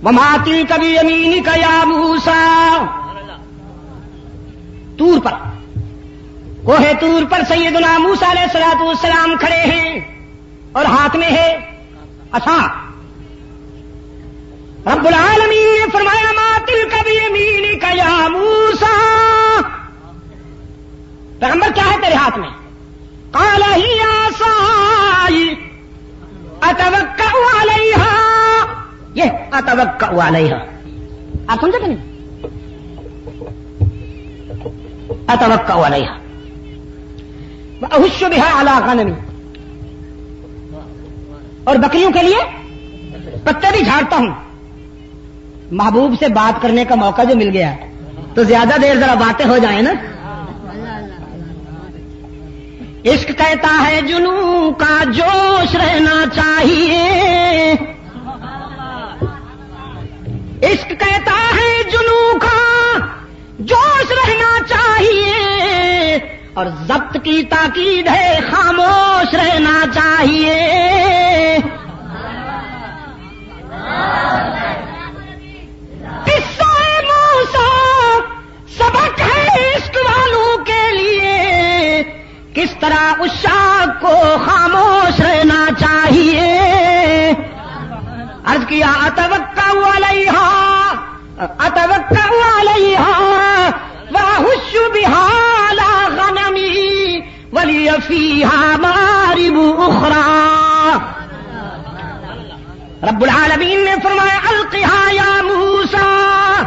وما تلک بیمینک یا موسیٰ. طور پر، کوہ طور پر سیدنا موسیٰ علیہ الصلوۃ والسلام کھڑے ہیں اور ہاتھ میں ہے عصا. رب العالمین نے فرمایا ما تلک بیمینک یا موسیٰ، پیغمبر کیا ہے تیرے ہاتھ میں؟ قال ہی عصائی اتوکأ علیہا، یہ اتوکأ علیہا آپ سمجھے کہ نہیں؟ اتوکأ علیہا واہش بہا علی غنمی، اور بکریوں کے لیے پتے بھی جھاڑتا ہوں. محبوب سے بات کرنے کا موقع جو مل گیا تو زیادہ دیر ذرا باتیں ہو جائیں نا. عشق کہتا ہے جنوں کا جوش رہنا چاہیے، عشق کہتا ہے جنوں کا جوش رہنا چاہیے، اور ضبط کی تاکید ہے خاموش رہنا چاہیے. قصہ موسیٰ سبق ہے عشق والوں کے لیے، کس طرح عشاق کو خاموش رہنا چاہیے. عرض کیا اتوکأ علیہا اتوکأ علیہا واہش بہا علی غنمی ولی فیہا مآرب اخری. رب العالمین نے فرمایا القہا یا موسیٰ.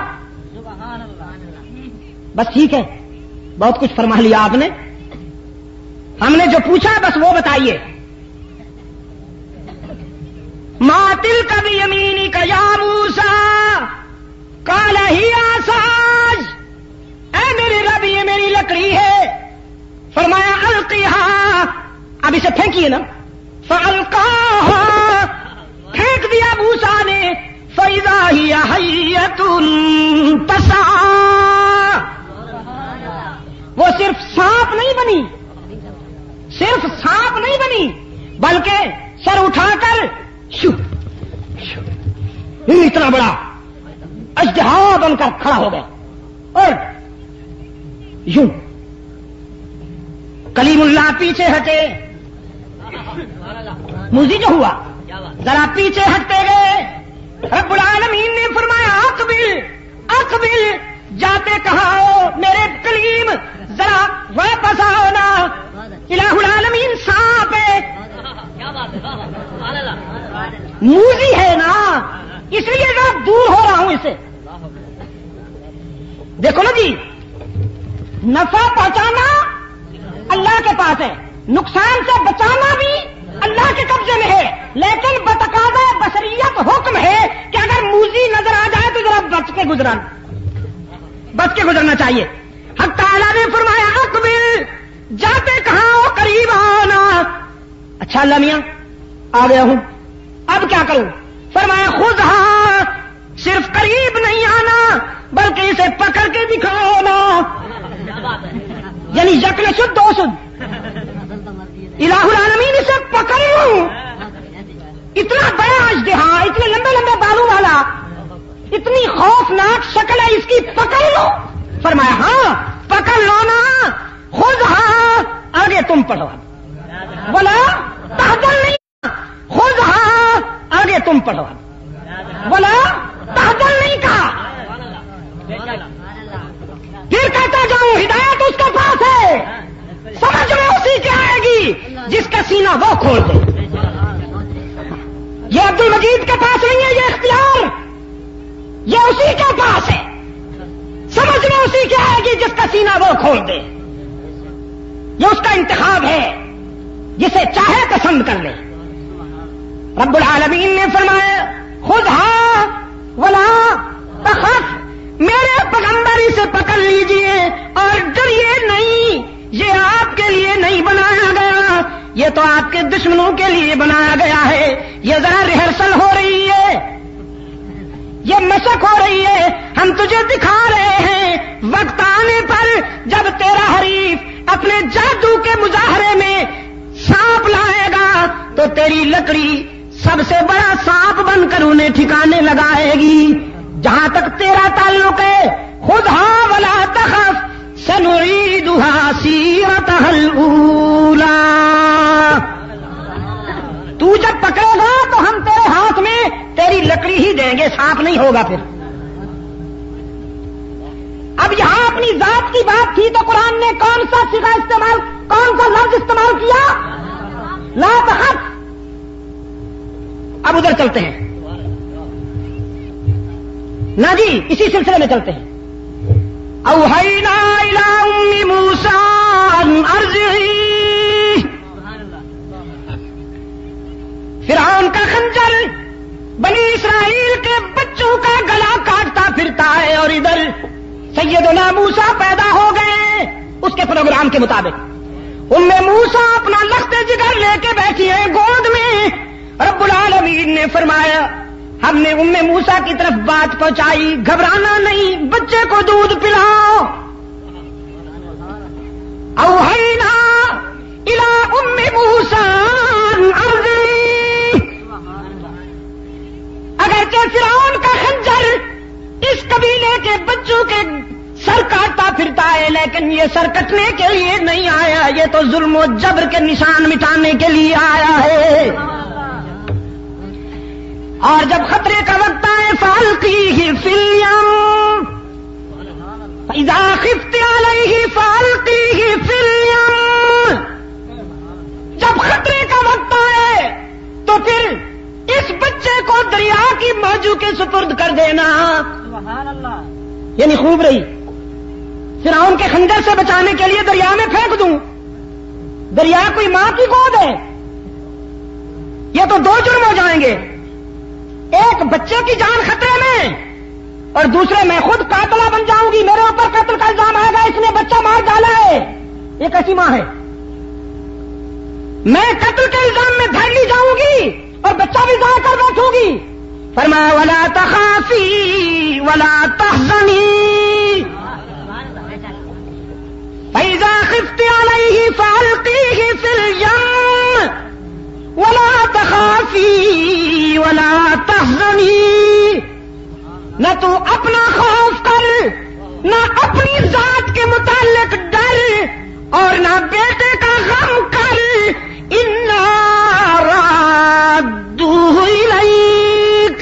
بس ٹھیک ہے، بہت کچھ فرما لیا آپ نے، ہم نے جو پوچھا بس وہ بتائیے. ما تلک بیمینک یا موسیٰ قال ہی عصائی، اے میرے رب یہ میری لکڑی ہے. فرمایا القیہا، اب اسے پھینکیے نا. فالقاہا، پھینک دیا موسیٰ نے. فاذا ہی حیۃ تسعی، وہ صرف سانپ نہیں بنی، صرف سانپ نہیں بنی بلکہ سر اٹھا کر شو اتنا بڑا اژدہا بن کر کھڑا ہو گیا. اور یوں کلیم اللہ پیچھے ہٹے. موزی جو ہوا ذرا پیچھے ہٹتے گئے. رب العالمین نے فرمایا اقبل اقبل، جاتے کہاں ہو میرے کلیم، ذرا واپس آؤ نا. الہ العالمین سانپ ہے، موزی ہے نا، اس لیے ذرا دور ہو رہا ہوں اسے. دیکھو نا جی، نفع پہنچانا اللہ کے پاس ہے، نقصان سے بچانا بھی اللہ کے قبضے میں ہے، لیکن بتقاضا بشریت حکم ہے کہ اگر موزی نظر آ جائے تو ذرا بچ کے گزرنا چاہیے. حق تعالیٰ نے فرمایا اقبل، جاتے کہاں ہو قریب آنا. اچھا اللہ میاں آ گیا ہوں، اب کیا کروں؟ فرمایا خذھا، صرف قریب نہیں آنا بلکہ اسے پکڑ کے دکھاؤ نا. یعنی یکل شد دو شد، الہ العالمین اسے پکڑ لوں. اتنا بڑا اژدہا، اتنے لمبے لمبے بالوں والا، اتنی خوفناک شکل ہے اس کی، پکڑ لو. فرمایا ہاں پکڑ لو نا. خذھا، آگے تم پڑھو. بولا تحزن نہیں، خذھا، آگے تم پڑھو. بولا تحزن نہیں کہا. پھر کہتا جاؤں ہدایت اس کے پاس ہے، سمجھ میں اسی کی آئے گی جس کا سینہ وہ کھول دے. یہ عبد المجید کے پاس نہیں ہے یہ اختیار، یہ اسی کے پاس ہے. سمجھ میں اسی کی آئے گی جس کا سینہ وہ کھول دے. یہ اس کا انتخاب ہے، جسے چاہے پسند کر لے. رب العالمین نے فرمایا خذھا ولا تخف، میرے پیغمبر اسے پکڑ لیجئے اور ڈریے نہیں. یہ آپ کے لیے نہیں بنایا گیا، یہ تو آپ کے دشمنوں کے لیے بنایا گیا ہے. یہ ذرا ریہرسل ہو رہی ہے، یہ مشق ہو رہی ہے، ہم تجھے دکھا رہے ہیں. وقت آنے پر جب تیرا حریف اپنے جادو کے مظاہرے میں سانپ لائے گا تو تیری لکڑی سب سے بڑا سانپ بن کر انہیں ٹھکانے لگائے گی. جہاں تک تیرا تعلق ہے خودھا ولا تخف سنعیدها سیرتها الاولی. تو جب پکڑے گا تو ہم تیرے ہاتھ میں تیری لکڑی ہی دیں گے, سانپ نہیں ہوگا پھر. اب یہاں اپنی ذات کی بات تھی تو قرآن نے کون سا صیغہ استعمال, کون سا لفظ استعمال کیا؟ لا تخف. اب ادھر چلتے ہیں نا جی, اسی سلسلے میں چلتے ہیں. اوحینا الی ام موسیٰ ان ارضعی. فرعون کا خنجر بنی اسرائیل کے بچوں کا گلا کاٹتا پھرتا ہے, اور ادھر سیدنا موسیٰ پیدا ہو گئے اس کے پروگرام کے مطابق. ام موسیٰ اپنا لخت جگر لے کے بیٹھی ہے گود میں. رب العالمین نے فرمایا ہم نے ام موسیٰ کی طرف بات پہنچائی, گھبرانا نہیں, بچے کو دودھ پلاؤ. اوحینا الی ام موسیٰ ان ارضعی. اگرچہ فرعون کا خنجر اس قبیلے کے بچوں کے سر کاٹتا پھرتا ہے, لیکن یہ سر کٹنے کے لیے نہیں آیا, یہ تو ظلم و جبر کے نشان مٹانے کے لیے آیا ہے. اور جب خطرے کا وقت آئے فالقیہ فی الیم فاذا خفت علیہ فالقیہ فی الیم. جب خطرے کا وقت آئے تو پھر اس بچے کو دریا کی موجوں کے سپرد کر دینا. سبحان اللہ. یعنی خوب رہی, فرعون کے خنجر سے بچانے کے لیے دریا میں پھینک دوں. دریا کوئی ماں کی گود ہے؟ یہ تو دو جرم ہو جائیں گے, ایک بچے کی جان خطرے میں, اور دوسرے میں خود قاتلہ بن جاؤں گی, میرے اوپر قتل کا الزام آئے گا, اس نے بچہ مار ڈالا ہے. یہ کیسی ماں ہے؟ میں قتل کے الزام میں دھر لی جاؤں گی اور بچہ بھی ضائع کر بیٹھوں گی. فرمایا ولا تخافی ولا تحزنی فاذا خفت علیہ فالقیہ فی الیم ولا تخافی ولا تحزنی. نہ تو اپنا خوف کر, نہ اپنی ذات کے متعلق ڈر, اور نہ بیٹے کا غم کر. انا رادوہ الیک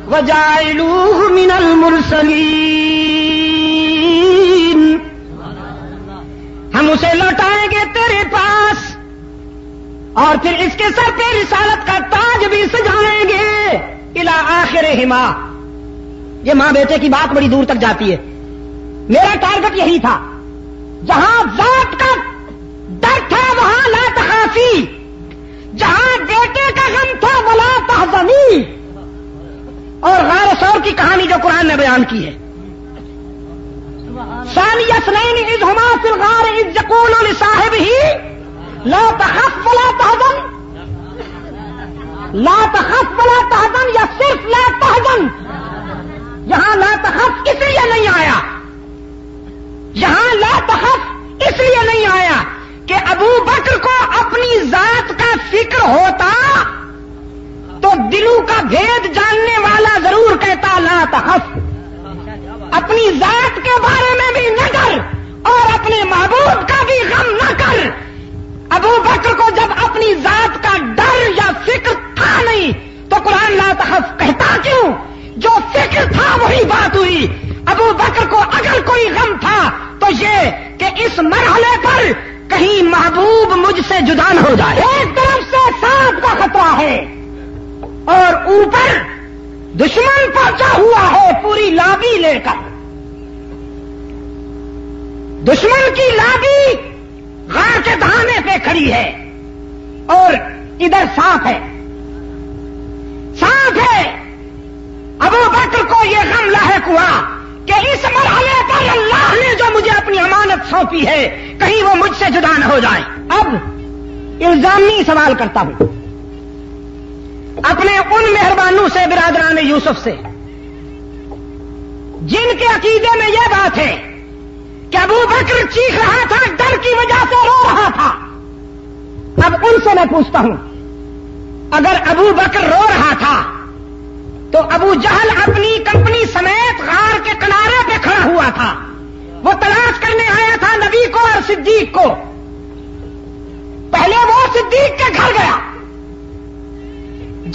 وجاعلوہ من المرسلین. ہم اسے لوٹائیں گے تیرے پاس, اور پھر اس کے سر پہ رسالت کا تاج بھی سجائیں گے. الی آخرہما. یہ ماں بیٹے کی بات بڑی دور تک جاتی ہے. میرا ٹارگٹ یہی تھا, جہاں ذات کا ڈر تھا وہاں لا تخافی, جہاں بیٹے کا غم تھا ولا تحزنی. اور غار ثور کی کہانی جو قرآن نے بیان کی ہے, ثانی اثنین اذ ہما فی الغار اذ یقول لصاحبہ لا تخف ولا تحزن. لا تخف ولا تحزن یا صرف لا تحزن. یہاں لا تخف اس لیے نہیں آیا, یہاں لا تخف اس لیے نہیں آیا کہ ابو بکر کو اپنی ذات کا فکر ہوتا تو دلوں کا بھید جاننے والا ضرور کہتا لا تخف. اپنی ذات کے بارے میں بھی نہ ڈر اور اپنے محبوب کا بھی غم نہ کر. ابو بکر کو جب اپنی ذات کا ڈر یا فکر تھا نہیں تو قرآن لا تخف کہتا کیوں؟ جو فکر تھا وہی بات ہوئی. ابو بکر کو اگر کوئی غم تھا تو یہ کہ اس مرحلے پر کہیں محبوب مجھ سے جدا نہ ہو جائے. ایک طرف سے سانپ کا خطرہ ہے اور اوپر دشمن پہنچا ہوا ہے پوری لابی لے کر. دشمن کی لابی غار کے دہانے پہ کھڑی ہے اور ادھر سانپ ہے, سانپ ہے. ابو بکر کو یہ غم لاحق ہوا کہ اس مرحلے پر اللہ نے جو مجھے اپنی امانت سونپی ہے کہیں وہ مجھ سے جدا نہ ہو جائے. اب الزامی سوال کرتا ہوں اپنے ان مہربانوں سے, برادران یوسف سے, جن کے عقیدے میں یہ بات ہے کہ ابو بکر چیخ رہا تھا, ڈر کی وجہ سے رو رہا تھا. اب ان سے میں پوچھتا ہوں اگر ابو بکر رو رہا تھا تو ابو جہل اپنی کمپنی سمیت غار کے کنارے پہ کھڑا ہوا تھا. وہ تلاش کرنے آیا تھا نبی کو اور صدیق کو. پہلے وہ صدیق کے گھر گیا.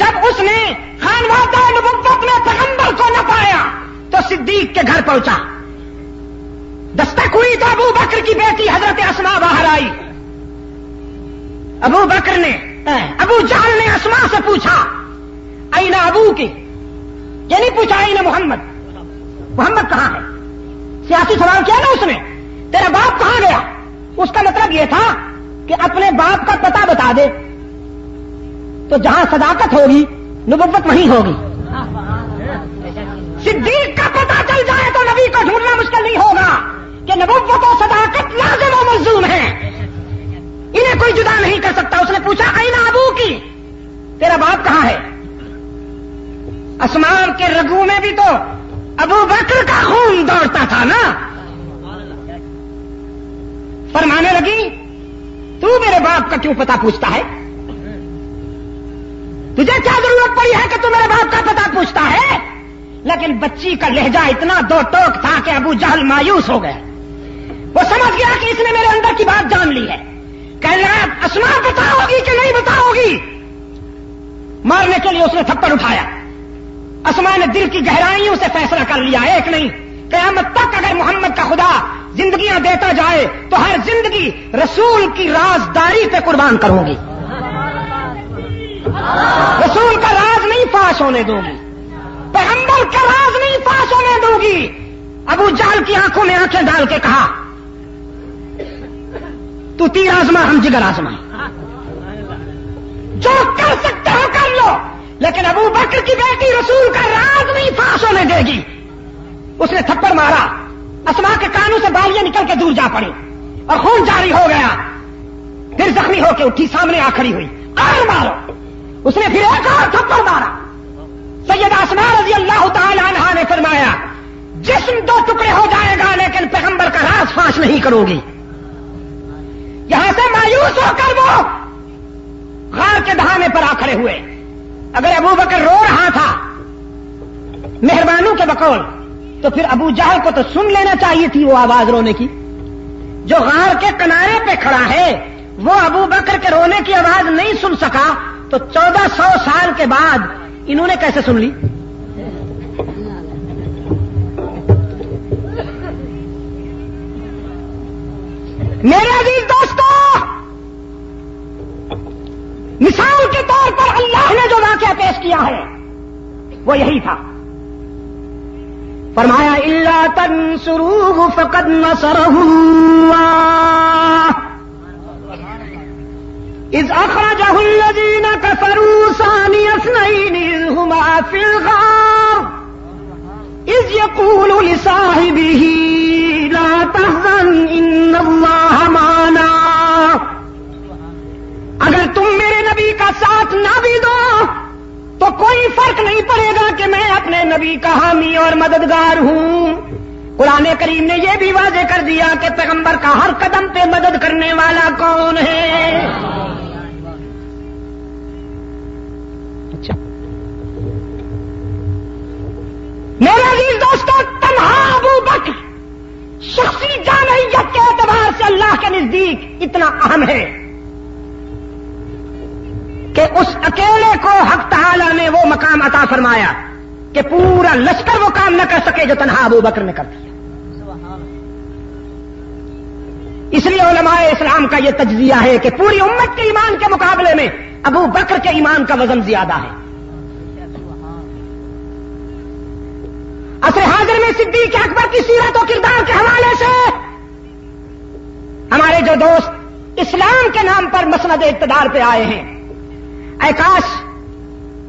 جب اس نے خانوادہ نبوت میں پیغمبر کو نہ پایا تو صدیق کے گھر پہنچا. دستک ہوئی تو ابو بکر کی بیٹی حضرت اسماء باہر آئی. ابو جہل نے اسماء سے پوچھا اینا ابو کی، یہ نہیں پوچھا اینا محمد، محمد کہاں ہے؟ سیاسی سوال کیا نا اس نے، تیرا باپ کہاں گیا؟ اس کا مطلب یہ تھا کہ اپنے باپ کا پتہ بتا دے تو جہاں صداقت ہوگی نبوت وہیں ہوگی. صدیق کا پتہ چل جائے تو نبی کو ڈھونڈنا مشکل نہیں ہوگا کہ نبوت و صداقت لازم و ملزوم ہے، انہیں کوئی جدا نہیں کر سکتا. اس نے پوچھا اینا ابو کی، تیرا باپ کہاں ہے؟ اسماء کے رگوں میں بھی تو ابو بکر کا خون دوڑتا تھا نا. فرمانے لگی تو میرے باپ کا کیوں پتہ پوچھتا ہے؟ تجھے کیا ضرورت پڑی ہے کہ تو میرے باپ کا پتہ پوچھتا ہے؟ لیکن بچی کا لہجہ اتنا دو ٹوک تھا کہ ابو جہل مایوس ہو گیا. وہ سمجھ گیا کہ اس نے میرے اندر کی بات جان لی ہے. کہنے لگا اسماء بتاؤگی کہ نہیں بتاؤگی؟ مارنے کے لیے اس نے تھپڑ اٹھایا. اسماء نے دل کی گہرائیوں سے فیصلہ کر لیا، ایک نہیں قیامت تک اگر محمد کا خدا زندگیاں دیتا جائے تو ہر زندگی رسول کی رازداری پہ قربان کروں گی. رسول کا راز نہیں فاش ہونے دوں گی، پیغمبر کا راز نہیں فاش ہونے دوں گی. ابو جہل کی آنکھوں میں آنکھیں ڈال کے کہا تو تیر آزما ہم جگر آزمائیں، جو کر سکتے ہو کر لو، لیکن ابو بکر کی بیٹی رسول کا راز نہیں فاش ہونے دے گی. اس نے تھپڑ مارا، اسماء کے کانوں سے بالیاں نکل کے دور جا پڑی اور خون جاری ہو گیا. پھر زخمی ہو کے اٹھی، سامنے آ کھڑی ہوئی، اور مارو. اس نے پھر ایک اور تھپڑ مارا. سیدہ اسماء رضی اللہ تعالی عنہا نے فرمایا جسم دو ٹکڑے ہو جائے گا لیکن پیغمبر کا راز فاش نہیں کروں گی. یہاں سے مایوس ہو کر وہ غار کے دہانے پر آ کھڑے ہوئے. اگر ابو بکر رو رہا تھا مہربانوں کے بقول تو پھر ابو جہل کو تو سن لینا چاہیے تھی وہ آواز رونے کی. جو غار کے کنارے پہ کھڑا ہے وہ ابو بکر کے رونے کی آواز نہیں سن سکا تو 1400 سال کے بعد انہوں نے کیسے سن لی؟ میرے عزیز دوستو، مثال کے طور پر اللہ نے جو واقعہ پیش کیا ہے وہ یہی تھا. فرمایا الا تنصروه فقد نصره الله اذ اخرجه الذين كفروا ثاني اثنين اذ هما في الغار اذ يقول لصاحبه لا تحزن ان الله معنا. اگر تم میرے نبی کا ساتھ نہ بھی دو تو کوئی فرق نہیں پڑے گا کہ میں اپنے نبی کا حامی اور مددگار ہوں. قرآن کریم نے یہ بھی واضح کر دیا کہ پیغمبر کا ہر قدم پہ مدد کرنے والا کون ہے. اچھا میرے عزیز دوستو، تنہا ابو بکر شخصی جامعیت کے اعتبار سے اللہ کے نزدیک اتنا اہم ہے کہ اس اکیلے کو حق تعالی نے وہ مقام عطا فرمایا کہ پورا لشکر وہ کام نہ کر سکے جو تنہا ابو بکر نے کر دیا. اس لیے علماء اسلام کا یہ تجزیہ ہے کہ پوری امت کے ایمان کے مقابلے میں ابو بکر کے ایمان کا وزن زیادہ ہے. عصر حاضر میں صدیق اکبر کی سیرت و کردار کے حوالے سے ہمارے جو دوست اسلام کے نام پر مسند اقتدار پہ آئے ہیں، اے کاش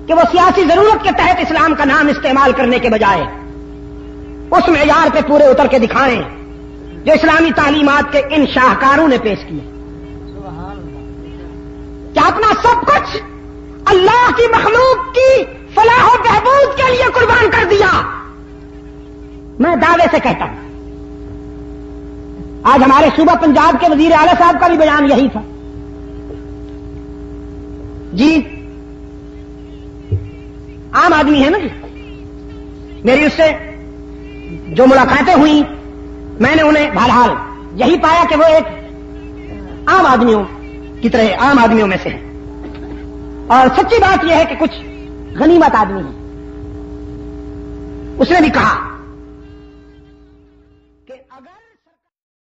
کہ وہ سیاسی ضرورت کے تحت اسلام کا نام استعمال کرنے کے بجائے اس معیار پہ پورے اتر کے دکھائیں جو اسلامی تعلیمات کے ان شاہکاروں نے پیش کیے. کیا اپنا سب کچھ اللہ کی مخلوق کی فلاح و بہبود کے لیے قربان کر دیا. میں دعوے سے کہتا ہوں، آج ہمارے صوبہ پنجاب کے وزیر اعلی صاحب کا بھی بیان یہی تھا. جی عام آدمی ہے نا جی. میری اس سے جو ملاقاتیں ہوئی میں نے انہیں بہرحال یہی پایا کہ وہ ایک عام آدمیوں کی طرح عام آدمیوں میں سے ہے. اور سچی بات یہ ہے کہ کچھ غنیمت آدمی ہیں. اس نے بھی کہا